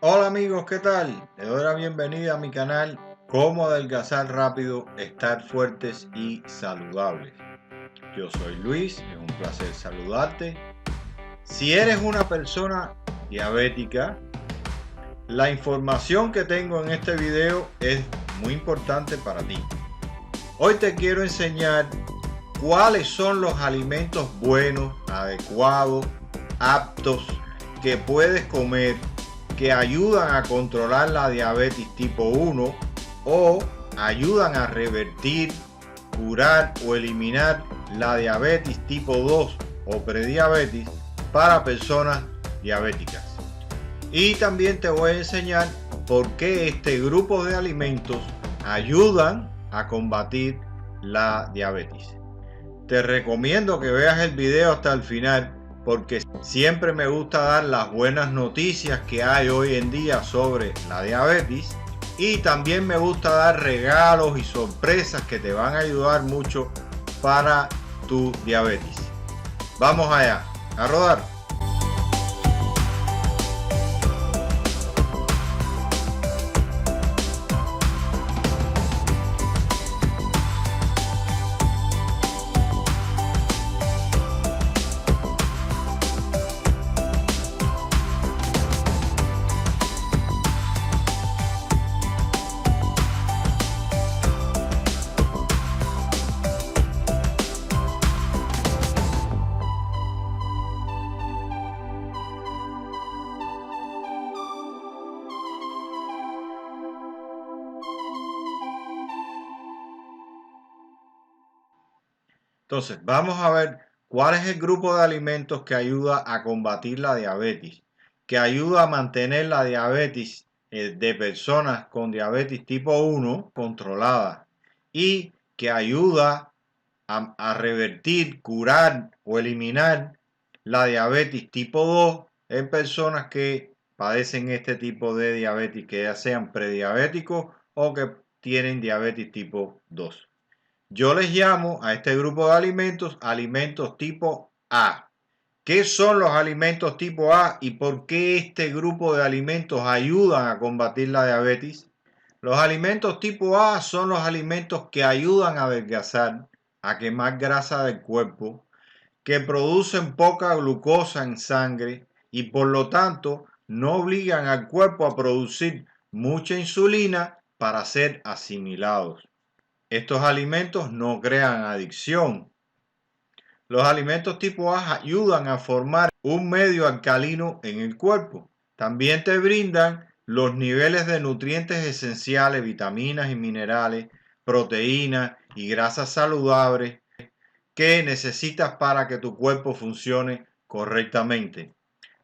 Hola amigos, ¿qué tal? Les doy la bienvenida a mi canal Cómo adelgazar rápido, estar fuertes y saludables. Yo soy Luis, es un placer saludarte. Si eres una persona diabética, la información que tengo en este video es muy importante para ti. Hoy te quiero enseñar cuáles son los alimentos buenos, adecuados, aptos que puedes comer que ayudan a controlar la diabetes tipo 1 o ayudan a revertir, curar o eliminar la diabetes tipo 2 o prediabetes para personas diabéticas. Y también te voy a enseñar por qué este grupo de alimentos ayudan a combatir la diabetes. Te recomiendo que veas el video hasta el final porque siempre me gusta dar las buenas noticias que hay hoy en día sobre la diabetes y también me gusta dar regalos y sorpresas que te van a ayudar mucho para tu diabetes. Vamos allá, a rodar. Entonces, vamos a ver cuál es el grupo de alimentos que ayuda a combatir la diabetes, que ayuda a mantener la diabetes de personas con diabetes tipo 1 controlada y que ayuda a revertir, curar o eliminar la diabetes tipo 2 en personas que padecen este tipo de diabetes, que ya sean prediabéticos o que tienen diabetes tipo 2. Yo les llamo a este grupo de alimentos tipo A. ¿Qué son los alimentos tipo A y por qué este grupo de alimentos ayudan a combatir la diabetes? Los alimentos tipo A son los alimentos que ayudan a adelgazar, a quemar grasa del cuerpo, que producen poca glucosa en sangre y por lo tanto no obligan al cuerpo a producir mucha insulina para ser asimilados. Estos alimentos no crean adicción. Los alimentos tipo A ayudan a formar un medio alcalino en el cuerpo. También te brindan los niveles de nutrientes esenciales, vitaminas y minerales, proteínas y grasas saludables que necesitas para que tu cuerpo funcione correctamente.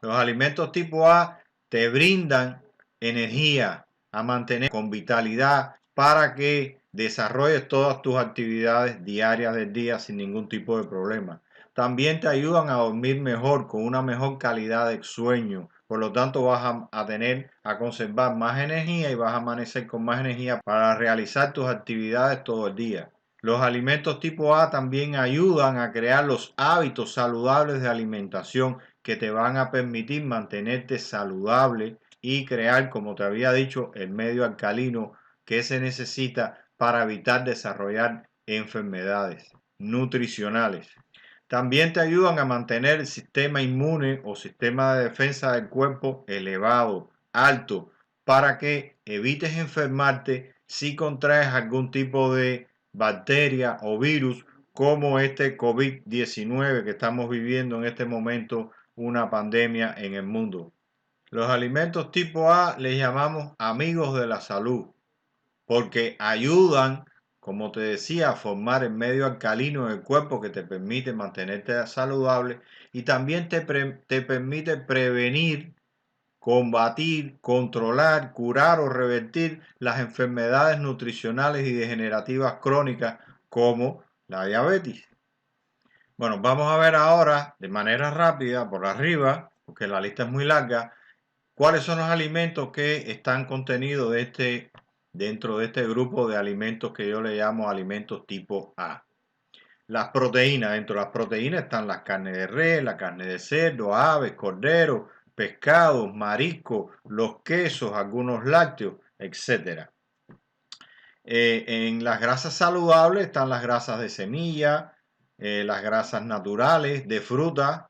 Los alimentos tipo A te brindan energía a mantener con vitalidad para que desarrolles todas tus actividades diarias del día sin ningún tipo de problema. También te ayudan a dormir mejor, con una mejor calidad de sueño. Por lo tanto, vas a conservar más energía y vas a amanecer con más energía para realizar tus actividades todo el día. Los alimentos tipo A también ayudan a crear los hábitos saludables de alimentación que te van a permitir mantenerte saludable y crear, como te había dicho, el medio alcalino que se necesita para evitar desarrollar enfermedades nutricionales. También te ayudan a mantener el sistema inmune o sistema de defensa del cuerpo elevado, alto, para que evites enfermarte si contraes algún tipo de bacteria o virus como este COVID-19 que estamos viviendo en este momento, una pandemia en el mundo. Los alimentos tipo A les llamamos amigos de la salud porque ayudan, como te decía, a formar el medio alcalino en el cuerpo que te permite mantenerte saludable y también te permite prevenir, combatir, controlar, curar o revertir las enfermedades nutricionales y degenerativas crónicas como la diabetes. Bueno, vamos a ver ahora de manera rápida por arriba, porque la lista es muy larga, cuáles son los alimentos que están contenidos dentro de este grupo de alimentos que yo le llamo alimentos tipo A. Las proteínas, dentro de las proteínas están las carnes de res, la carne de cerdo, aves, cordero, pescados, mariscos, los quesos, algunos lácteos, etc. En las grasas saludables están las grasas de semilla, las grasas naturales de fruta,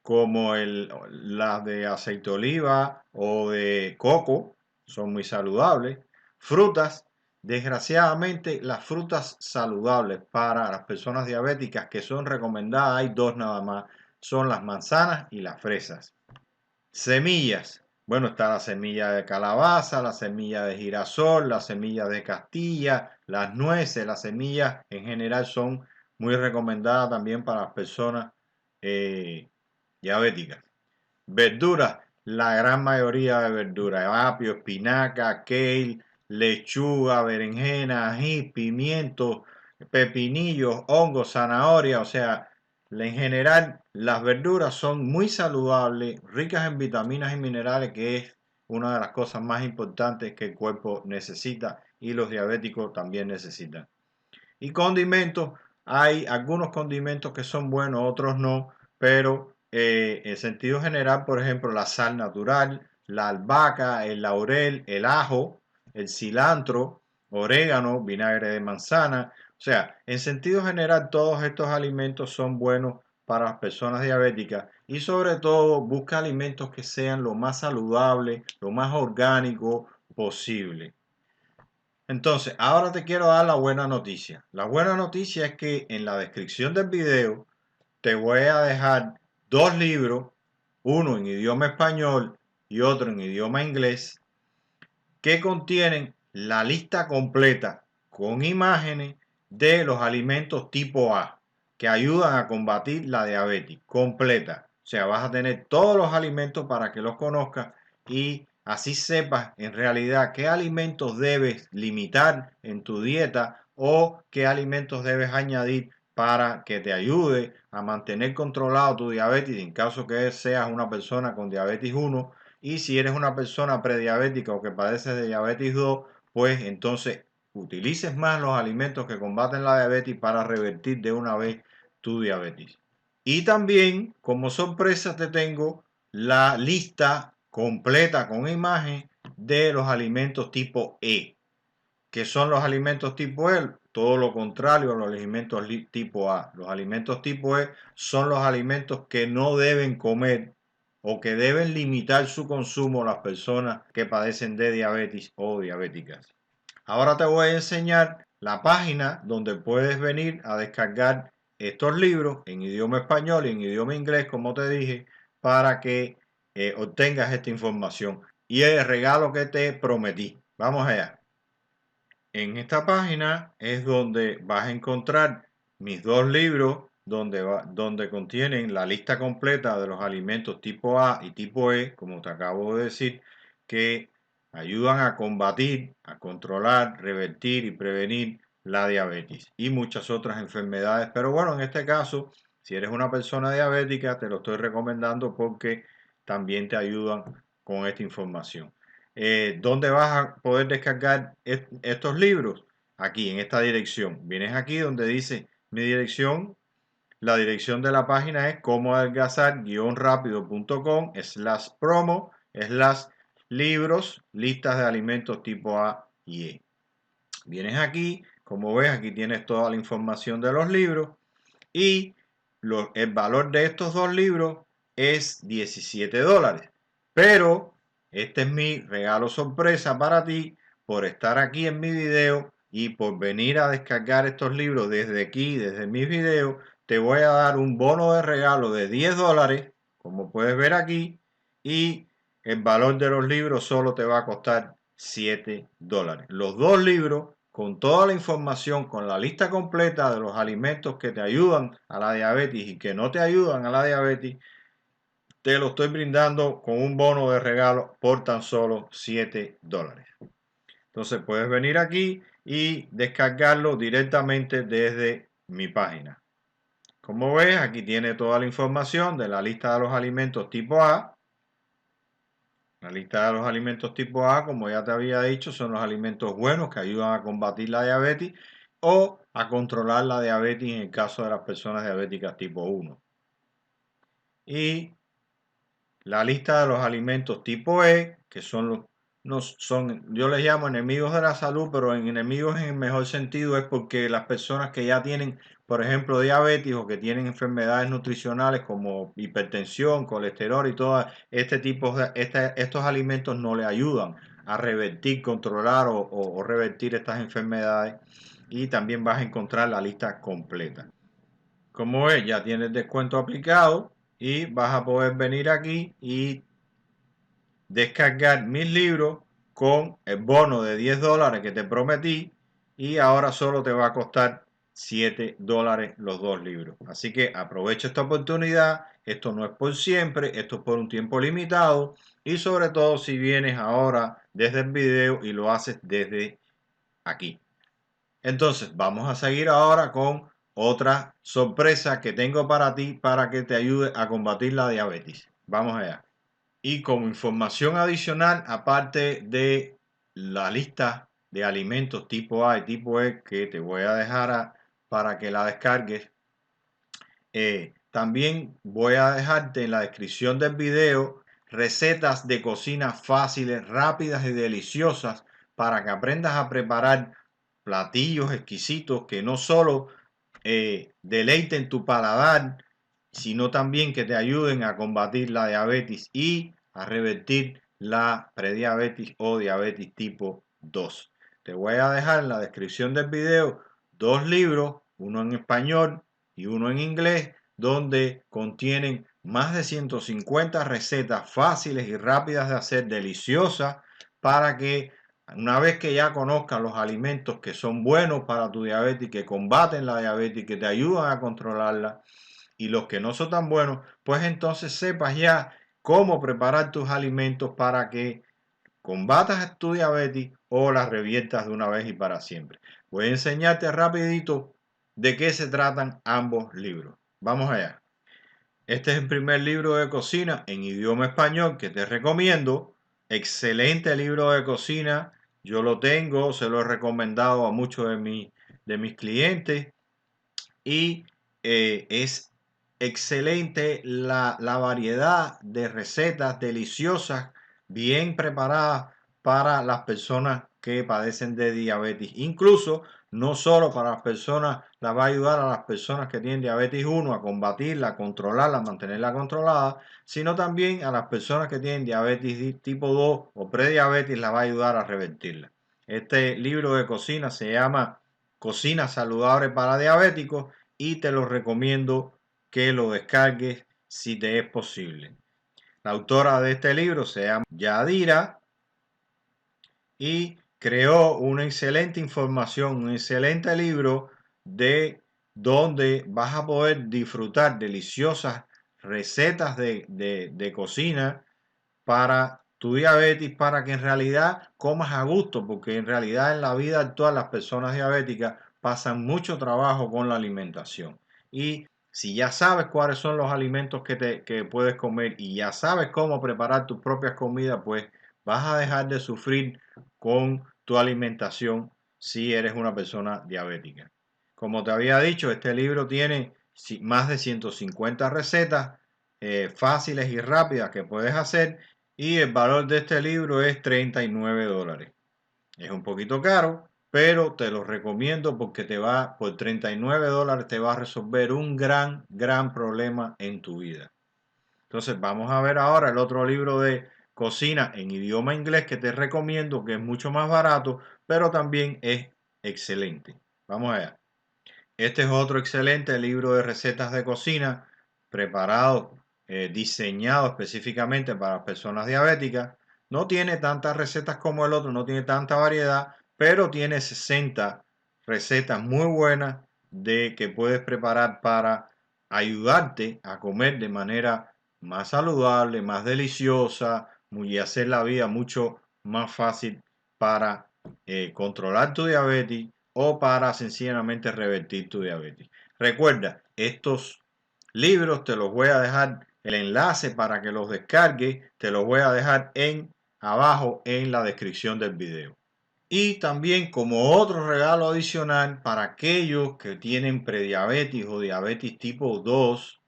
como las de aceite de oliva o de coco, son muy saludables. Frutas, desgraciadamente, las frutas saludables para las personas diabéticas que son recomendadas, hay dos nada más, son las manzanas y las fresas. Semillas. Bueno, está la semilla de calabaza, la semilla de girasol, la semilla de castilla, las nueces, las semillas en general son muy recomendadas también para las personas diabéticas. Verduras, la gran mayoría de verduras, apio, espinaca, kale, lechuga, berenjena, ají, pimiento, pepinillos, hongos, zanahoria, o sea, en general las verduras son muy saludables, ricas en vitaminas y minerales, que es una de las cosas más importantes que el cuerpo necesita y los diabéticos también necesitan. Y condimentos, hay algunos condimentos que son buenos, otros no, pero en sentido general, por ejemplo, la sal natural, la albahaca, el laurel, el ajo, el cilantro, orégano, vinagre de manzana. O sea, en sentido general, todos estos alimentos son buenos para las personas diabéticas y sobre todo busca alimentos que sean lo más saludables, lo más orgánico posible. Entonces, ahora te quiero dar la buena noticia. La buena noticia es que en la descripción del video te voy a dejar dos libros, uno en idioma español y otro en idioma inglés, que contienen la lista completa con imágenes de los alimentos tipo A, que ayudan a combatir la diabetes completa. O sea, vas a tener todos los alimentos para que los conozcas y así sepas en realidad qué alimentos debes limitar en tu dieta o qué alimentos debes añadir para que te ayude a mantener controlado tu diabetes en caso que seas una persona con diabetes 1 y si eres una persona prediabética o que padeces de diabetes 2, pues entonces utilices más los alimentos que combaten la diabetes para revertir de una vez tu diabetes. Y también, como sorpresa, te tengo la lista completa con imagen de los alimentos tipo E. ¿Qué son los alimentos tipo E? Todo lo contrario a los alimentos tipo A. Los alimentos tipo E son los alimentos que no deben comer o que deben limitar su consumo las personas que padecen de diabetes o diabéticas. Ahora te voy a enseñar la página donde puedes venir a descargar estos libros en idioma español y en idioma inglés, como te dije, para que obtengas esta información y el regalo que te prometí. Vamos allá. En esta página es donde vas a encontrar mis dos libros donde contienen la lista completa de los alimentos tipo A y tipo E, como te acabo de decir, que ayudan a combatir, a controlar, revertir y prevenir la diabetes y muchas otras enfermedades. Pero bueno, en este caso, si eres una persona diabética, te lo estoy recomendando porque también te ayudan con esta información. ¿Dónde vas a poder descargar estos libros? Aquí, en esta dirección. Vienes aquí donde dice mi dirección. La dirección de la página es comoadelgazar-rápido.com/promo/libros, listas de alimentos tipo A y E. Vienes aquí, como ves, aquí tienes toda la información de los libros y el valor de estos dos libros es $17. Pero este es mi regalo sorpresa para ti por estar aquí en mi video y por venir a descargar estos libros desde aquí, desde mis videos. Te voy a dar un bono de regalo de $10, como puedes ver aquí, y el valor de los libros solo te va a costar $7. Los dos libros con toda la información, con la lista completa de los alimentos que te ayudan a la diabetes y que no te ayudan a la diabetes, te lo estoy brindando con un bono de regalo por tan solo $7. Entonces puedes venir aquí y descargarlo directamente desde mi página. Como ves, aquí tiene toda la información de la lista de los alimentos tipo A. La lista de los alimentos tipo A, como ya te había dicho, son los alimentos buenos que ayudan a combatir la diabetes o a controlar la diabetes en el caso de las personas diabéticas tipo 1. Y la lista de los alimentos tipo E, que yo les llamo enemigos de la salud, pero en enemigos en el mejor sentido es porque las personas que ya tienen, por ejemplo, diabetes o que tienen enfermedades nutricionales como hipertensión, colesterol y todo este tipo estos alimentos no le ayudan a revertir, controlar o revertir estas enfermedades, y también vas a encontrar la lista completa. Como ves, ya tienes descuento aplicado y vas a poder venir aquí y descargar mis libros con el bono de $10 que te prometí, y ahora solo te va a costar $7 los dos libros. Así que aprovecha esta oportunidad. Esto no es por siempre, esto es por un tiempo limitado, y sobre todo si vienes ahora desde el video y lo haces desde aquí. Entonces vamos a seguir ahora con otra sorpresa que tengo para ti para que te ayude a combatir la diabetes. Vamos allá. Y como información adicional, aparte de la lista de alimentos tipo A y tipo E que te voy a dejar para que la descargues, también voy a dejarte en la descripción del video recetas de cocina fáciles, rápidas y deliciosas para que aprendas a preparar platillos exquisitos que no solo deleiten tu paladar, sino también que te ayuden a combatir la diabetes y a revertir la prediabetes o diabetes tipo 2. Te voy a dejar en la descripción del video dos libros, uno en español y uno en inglés, donde contienen más de 150 recetas fáciles y rápidas de hacer, deliciosas, para que una vez que ya conozcas los alimentos que son buenos para tu diabetes, que combaten la diabetes, que te ayudan a controlarla, y los que no son tan buenos, pues entonces sepas ya cómo preparar tus alimentos para que combatas tu diabetes o la reviertas de una vez y para siempre. Voy a enseñarte rapidito de qué se tratan ambos libros. Vamos allá. Este es el primer libro de cocina en idioma español que te recomiendo. Excelente libro de cocina. Yo lo tengo, se lo he recomendado a muchos de mis clientes, y es excelente la variedad de recetas deliciosas, bien preparadas para las personas que padecen de diabetes. Incluso no solo para las personas, las va a ayudar a las personas que tienen diabetes 1 a combatirla, a controlarla, a mantenerla controlada, sino también a las personas que tienen diabetes tipo 2 o prediabetes, la va a ayudar a revertirla. Este libro de cocina se llama Cocina Saludable para Diabéticos, y te lo recomiendo que lo descargues si te es posible. La autora de este libro se llama Yadira y creó una excelente información, un excelente libro de donde vas a poder disfrutar deliciosas recetas de cocina para tu diabetes, para que en realidad comas a gusto, porque en realidad en la vida actual las personas diabéticas pasan mucho trabajo con la alimentación. Y si ya sabes cuáles son los alimentos que puedes comer y ya sabes cómo preparar tus propias comidas, pues vas a dejar de sufrir con tu alimentación si eres una persona diabética. Como te había dicho, este libro tiene más de 150 recetas fáciles y rápidas que puedes hacer, y el valor de este libro es $39. Es un poquito caro, pero te lo recomiendo porque por $39 te va a resolver un gran problema en tu vida. Entonces vamos a ver ahora el otro libro de cocina en idioma inglés que te recomiendo, que es mucho más barato, pero también es excelente. Vamos allá. Este es otro excelente libro de recetas de cocina preparado, diseñado específicamente para personas diabéticas. No tiene tantas recetas como el otro, no tiene tanta variedad, pero tiene 60 recetas muy buenas de que puedes preparar para ayudarte a comer de manera más saludable, más deliciosa, y hacer la vida mucho más fácil para controlar tu diabetes o para sencillamente revertir tu diabetes. Recuerda, estos libros te los voy a dejar, el enlace para que los descargues, te los voy a dejar abajo en la descripción del video. Y también, como otro regalo adicional para aquellos que tienen prediabetes o diabetes tipo 2,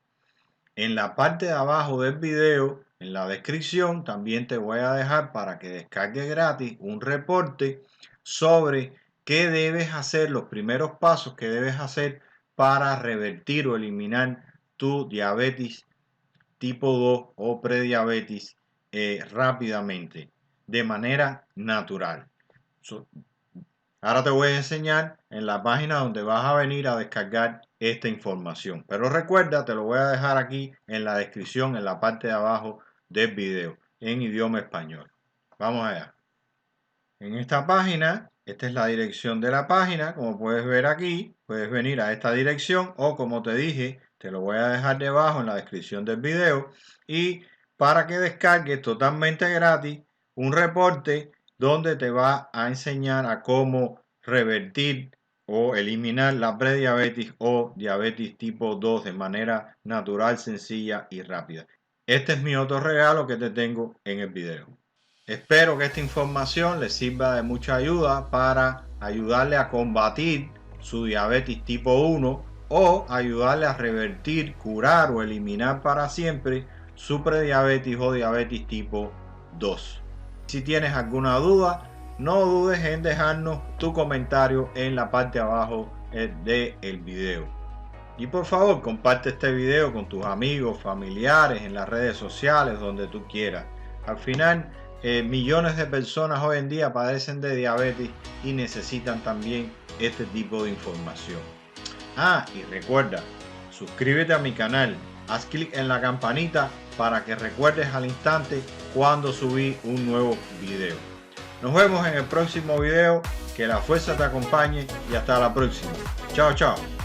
en la parte de abajo del video en la descripción también te voy a dejar para que descargues gratis un reporte sobre qué debes hacer, los primeros pasos que debes hacer para revertir o eliminar tu diabetes tipo 2 o prediabetes rápidamente, de manera natural. Ahora te voy a enseñar en la página donde vas a venir a descargar esta información. Pero recuerda, te lo voy a dejar aquí en la descripción, en la parte de abajo del video, en idioma español. Vamos allá. En esta página, esta es la dirección de la página, como puedes ver aquí, puedes venir a esta dirección o como te dije, te lo voy a dejar debajo en la descripción del video y para que descargues totalmente gratis un reporte donde te va a enseñar a cómo revertir o eliminar la prediabetes o diabetes tipo 2 de manera natural, sencilla y rápida. Este es mi otro regalo que te tengo en el video. Espero que esta información les sirva de mucha ayuda para ayudarle a combatir su diabetes tipo 1 o ayudarle a revertir, curar o eliminar para siempre su prediabetes o diabetes tipo 2. Si tienes alguna duda, no dudes en dejarnos tu comentario en la parte de abajo del video. Y por favor, comparte este video con tus amigos, familiares, en las redes sociales, donde tú quieras. Al final, millones de personas hoy en día padecen de diabetes y necesitan también este tipo de información. Y recuerda, suscríbete a mi canal, haz clic en la campanita para que recuerdes al instante cuando subí un nuevo video. Nos vemos en el próximo video, que la fuerza te acompañe y hasta la próxima. Chao, chao.